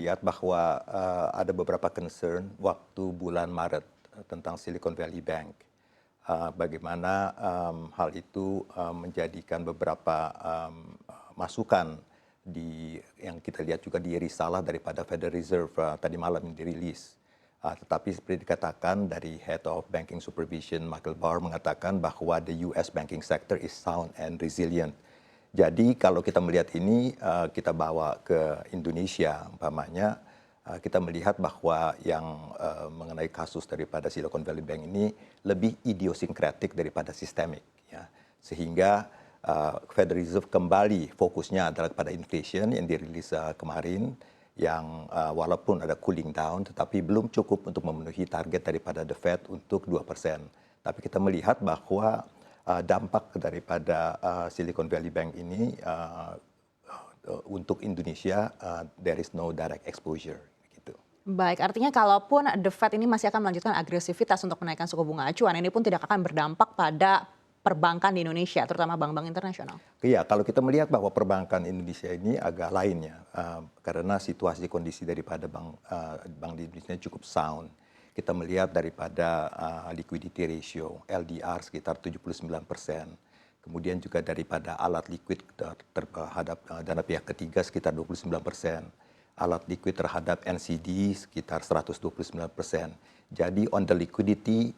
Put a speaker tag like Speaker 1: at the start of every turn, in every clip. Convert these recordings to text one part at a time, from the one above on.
Speaker 1: melihat bahwa ada beberapa concern waktu bulan Maret tentang Silicon Valley Bank. Bagaimana hal itu menjadikan beberapa masukan yang kita lihat juga di risalah daripada Federal Reserve tadi malam yang dirilis. Tetapi seperti dikatakan dari Head of Banking Supervision Michael Barr mengatakan bahwa the US banking sector is sound and resilient. Jadi kalau kita melihat ini kita bawa ke Indonesia umpamanya kita melihat bahwa yang mengenai kasus daripada Silicon Valley Bank ini lebih idiosinkratik daripada sistemik ya. Sehingga Federal Reserve kembali fokusnya adalah pada inflation yang dirilis kemarin yang walaupun ada cooling down tetapi belum cukup untuk memenuhi target daripada The Fed untuk 2%. Tapi kita melihat bahwa dampak daripada Silicon Valley Bank ini untuk Indonesia there is no direct exposure gitu.
Speaker 2: Baik, artinya kalaupun The Fed ini masih akan melanjutkan agresivitas untuk menaikkan suku bunga acuan, ini pun tidak akan berdampak pada perbankan di Indonesia, terutama bank-bank internasional.
Speaker 1: Iya, kalau kita melihat bahwa perbankan Indonesia ini agak lain ya, karena situasi kondisi daripada bank di Indonesia cukup sound. Kita melihat daripada liquidity ratio, LDR sekitar 79%. Kemudian juga daripada alat liquid terhadap dana pihak ketiga sekitar 29%. Alat liquid terhadap NCD sekitar 129%. Jadi on the liquidity,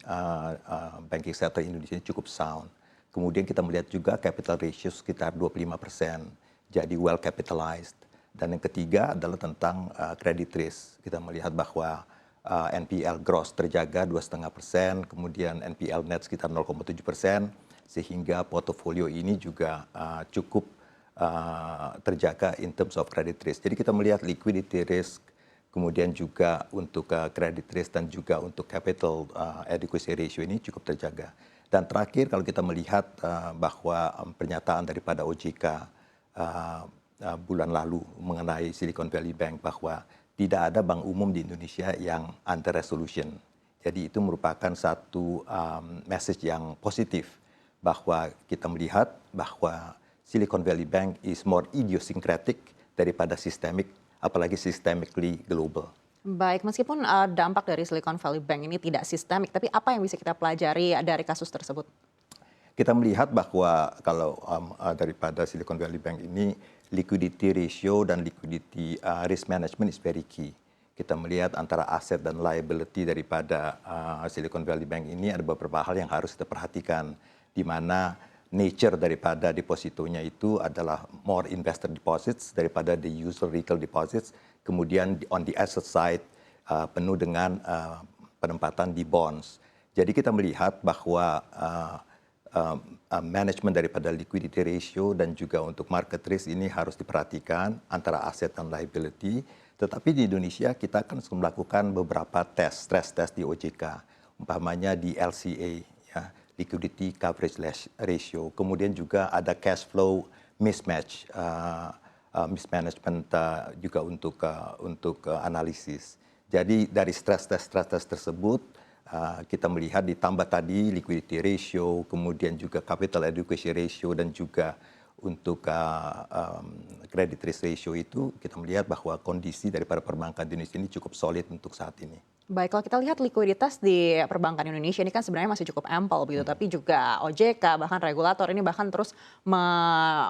Speaker 1: banking sector Indonesia cukup sound. Kemudian kita melihat juga capital ratio sekitar 25%, jadi well capitalized. Dan yang ketiga adalah tentang credit risk. Kita melihat bahwa NPL gross terjaga 2,5%, kemudian NPL net sekitar 0,7%, sehingga portofolio ini juga cukup terjaga in terms of credit risk. Jadi kita melihat liquidity risk, kemudian juga untuk credit risk dan juga untuk capital adequacy ratio ini cukup terjaga. Dan terakhir kalau kita melihat bahwa pernyataan daripada OJK bulan lalu mengenai Silicon Valley Bank bahwa tidak ada bank umum di Indonesia yang under resolution. Jadi itu merupakan satu message yang positif bahwa kita melihat bahwa Silicon Valley Bank is more idiosyncratic daripada systemic, apalagi systemically global.
Speaker 2: Baik, meskipun dampak dari Silicon Valley Bank ini tidak sistemik, tapi apa yang bisa kita pelajari dari kasus tersebut?
Speaker 1: Kita melihat bahwa kalau daripada Silicon Valley Bank ini liquidity ratio dan liquidity risk management is very key. Kita melihat antara aset dan liability daripada Silicon Valley Bank ini ada beberapa hal yang harus kita perhatikan, di mana nature daripada depositonya itu adalah more investor deposits daripada the usual retail deposits. Kemudian on the asset side penuh dengan penempatan di bonds. Jadi kita melihat bahwa manajemen daripada liquidity ratio dan juga untuk market risk ini harus diperhatikan antara aset dan liability. Tetapi di Indonesia kita akan melakukan beberapa stress test di OJK, umpamanya di LCA, ya, liquidity coverage ratio. Kemudian juga ada cash flow mismatch. Mismanagement juga untuk analisis. Jadi dari stress test tersebut kita melihat ditambah tadi liquidity ratio, kemudian juga capital adequacy ratio dan juga untuk credit risk ratio itu kita melihat bahwa kondisi daripada perbankan di Indonesia ini cukup solid untuk saat ini.
Speaker 2: Baik, kalau kita lihat likuiditas di perbankan Indonesia ini kan sebenarnya masih cukup ample begitu, tapi juga OJK bahkan regulator ini bahkan terus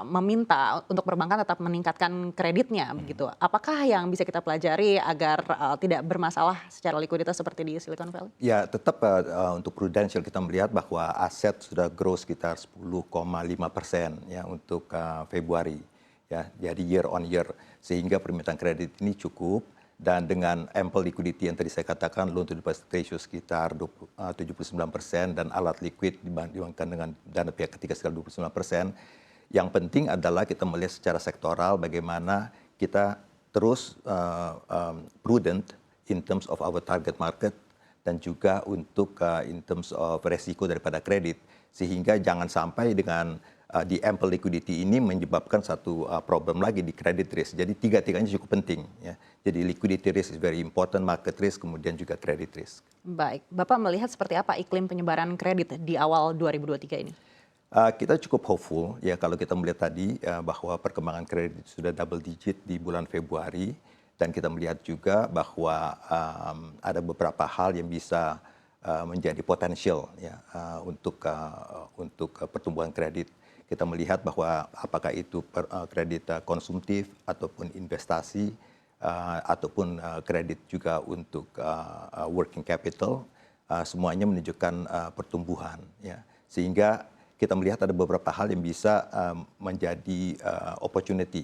Speaker 2: meminta untuk perbankan tetap meningkatkan kreditnya begitu. Apakah yang bisa kita pelajari agar tidak bermasalah secara likuiditas seperti di Silicon Valley?
Speaker 1: Ya, tetap untuk prudential kita melihat bahwa aset sudah grow sekitar 10,5% ya untuk Februari ya, jadi year on year, sehingga permintaan kredit ini cukup. Dan dengan ample liquidity yang tadi saya katakan, loan to deposit ratio sekitar 79% dan alat liquid dibandingkan dengan dana pihak ketiga sekitar 29%. Yang penting adalah kita melihat secara sektoral bagaimana kita terus prudent in terms of our target market dan juga untuk in terms of resiko daripada kredit. Sehingga jangan sampai dengan di ample liquidity ini menyebabkan satu problem lagi di credit risk. Jadi tiga-tiganya cukup penting ya. Jadi liquidity risk is very important, market risk, kemudian juga credit risk.
Speaker 2: Baik, Bapak melihat seperti apa iklim penyebaran kredit di awal 2023 ini?
Speaker 1: Kita cukup hopeful ya kalau kita melihat tadi bahwa perkembangan kredit sudah double digit di bulan Februari dan kita melihat juga bahwa ada beberapa hal yang bisa menjadi potensial ya untuk pertumbuhan kredit. Kita melihat bahwa apakah itu kredit konsumtif ataupun investasi ataupun kredit juga untuk working capital, semuanya menunjukkan pertumbuhan ya. Sehingga kita melihat ada beberapa hal yang bisa menjadi opportunity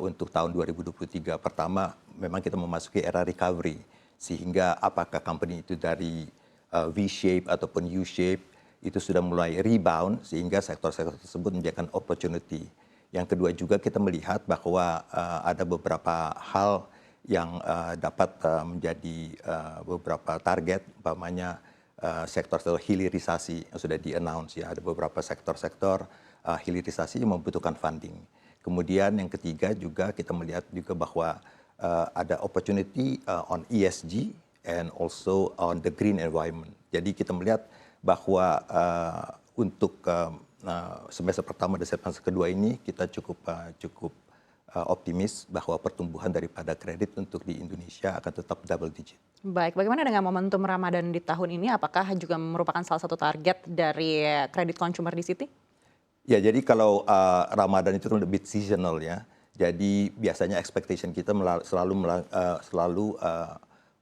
Speaker 1: untuk tahun 2023. Pertama, memang kita memasuki era recovery, sehingga apakah company itu dari V-shape ataupun U-shape itu sudah mulai rebound, sehingga sektor-sektor tersebut menjadikan opportunity. Yang kedua juga kita melihat bahwa ada beberapa hal yang dapat menjadi beberapa target, umpamanya sektor-sektor hilirisasi yang sudah di-announce ya. Ada beberapa sektor-sektor hilirisasi yang membutuhkan funding. Kemudian yang ketiga juga kita melihat juga bahwa ada opportunity on ESG and also on the green environment. Jadi kita melihat bahwa untuk semester pertama dan semester kedua ini kita cukup optimis bahwa pertumbuhan daripada kredit untuk di Indonesia akan tetap double digit.
Speaker 2: Baik, bagaimana dengan momentum Ramadan di tahun ini? Apakah juga merupakan salah satu target dari kredit consumer di Citi?
Speaker 1: Ya, jadi kalau Ramadan itu lebih seasonal ya. Jadi biasanya expectation kita selalu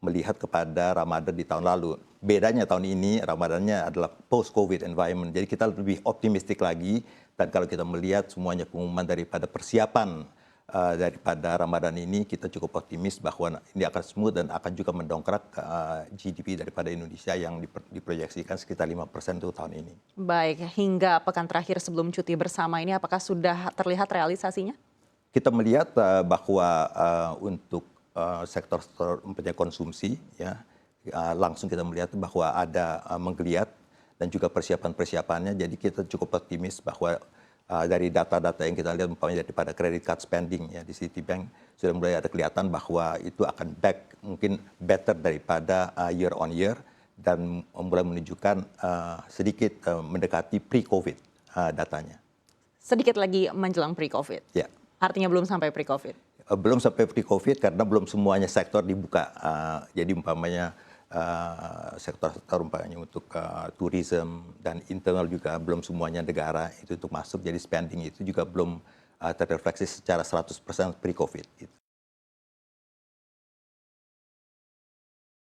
Speaker 1: melihat kepada Ramadan di tahun lalu. Bedanya tahun ini Ramadannya adalah post-COVID environment. Jadi kita lebih optimistik lagi, dan kalau kita melihat semuanya pengumuman daripada persiapan daripada Ramadan ini, kita cukup optimis bahwa ini akan smooth dan akan juga mendongkrak GDP daripada Indonesia yang diproyeksikan sekitar 5% untuk tahun ini.
Speaker 2: Baik, hingga pekan terakhir sebelum cuti bersama ini apakah sudah terlihat realisasinya?
Speaker 1: Kita melihat bahwa untuk sektor-sektor konsumsi ya, langsung kita melihat bahwa ada menggeliat dan juga persiapan-persiapannya. Jadi kita cukup optimis bahwa dari data-data yang kita lihat umpamanya daripada credit card spending ya di Citibank sudah mulai ada kelihatan bahwa itu akan back mungkin better daripada year on year, dan mulai menunjukkan sedikit mendekati pre-COVID datanya.
Speaker 2: Sedikit lagi menjelang pre-COVID?
Speaker 1: Ya.
Speaker 2: Artinya belum sampai pre-COVID?
Speaker 1: Belum sampai pre-COVID karena belum semuanya sektor dibuka. Jadi umpamanya sektor-sektor umpamanya untuk tourism dan internal juga belum semuanya negara itu untuk masuk. Jadi spending itu juga belum terrefleksi secara 100% pre-COVID.